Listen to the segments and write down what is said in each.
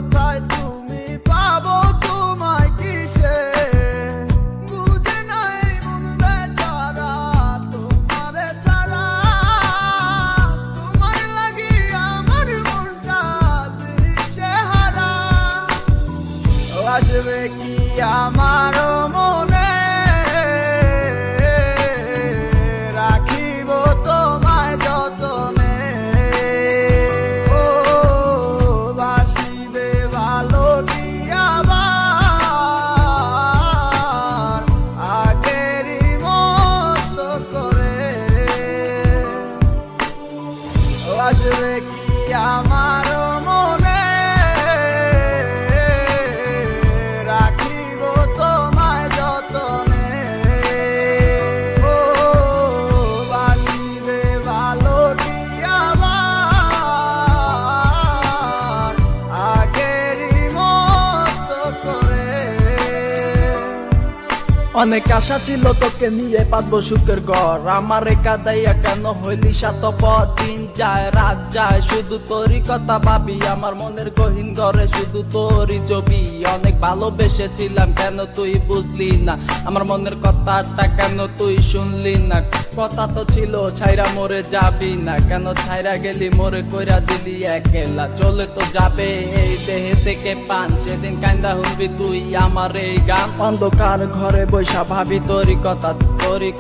কোথায় তুমি পাবো তোমায় কিসে বুঝে নাই মন বেচারা তোমারে ছাড়া তোমার লাগি আমার মনটা দিশেহারা আসবে কি আমার মনে রাখিব তোমায় যতনে ও বাসিবে ভালো দিয়াবার আগেরই মতো করে আসবে কি আমার মনে রাখিব তোমায় যতনে ও বাসিবে ভালো দিয়াবার আগেরই মতো করে অনেক আশা ছিল তোকে নিয়ে পাতবো সুখের ঘর আমার কাদাইয়া কেন হইলি সাতপথ দিন যায় রাত যায় শুধু তোরই কথা ভাবি আমার মনের গহীন ঘরে শুধু তোরই ছবি অনেক ভালোবেসেছিলাম কেন তুই বুঝলি না আমার মনের কথাটা কেন তুই শুনলি না কথা তো ছিল ছাইরা মরে যাবি না কেন ছাইরা গেলি মরে কইরা দিলি একলা চলে তো যাবে এই দেহে থেকে পান সেদিন কান্দা শুনবি তুই আমার এই গান অন্ধকার ঘরে বৈশা ভাবি তোরই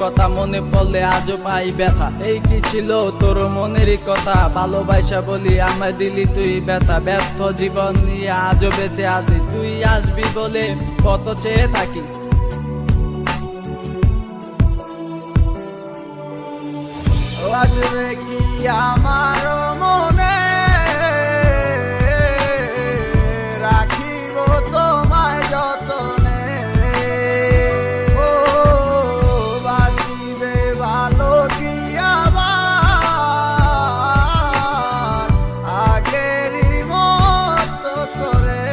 কথা মনে পড়লে আজও পাই ব্যথা এই কি ছিল তোর মনেরই কথা ভালোবাসা বলি আমায় দিলি তুই ব্যথা ব্যর্থ জীবন নিয়ে আজও বেঁচে আছি তুই আসবি বলে কত চেয়ে থাকি আসবে কি আমার মনে রাখিব তোমায় যতনে ও বাসিবে ভালো দিয়াবার আগেরই মতো করে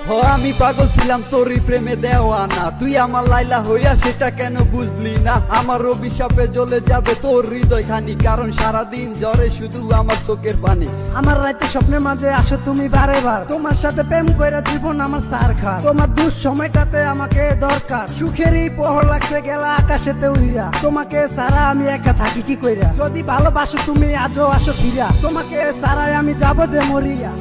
ও আমি পাগল ছিলাম তোরই প্রেমে দেওয়ানা তুই আমার লাইলা হইয়া সেটা কেন বুঝলি না আমার অভিশাপে জ্বলে যাবে তোর হৃদয় খানি কারণ সারাদিন জ্বরে শুধু আমার চোখের পানি আমার রাতে স্বপ্নের মাঝে আসো তুমি বারে বার তোমার সাথে প্রেম কইরা জীবন আমার সার খা তোমার দুঃসময়টাতে আমাকে দরকার সুখেরই পহর লাগছে গেলা আকাশেতে উইরা তোমাকে সারা আমি একা থাকি কি কইরা যদি ভালোবাসো তুমি আজও আসো ফিরা তোমাকে সারাই আমি যাব যে মরিয়া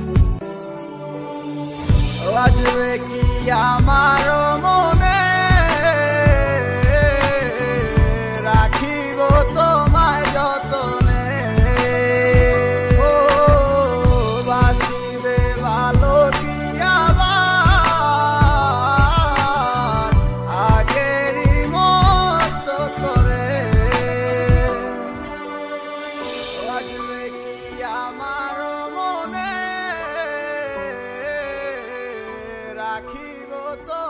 আসবে কি আমার মনে রাখিব তোমায় যতনে ও বাসিবে ভালো দিয়াবার আগেরই মতো করে আসবে কি আমার মনে রাখিব তো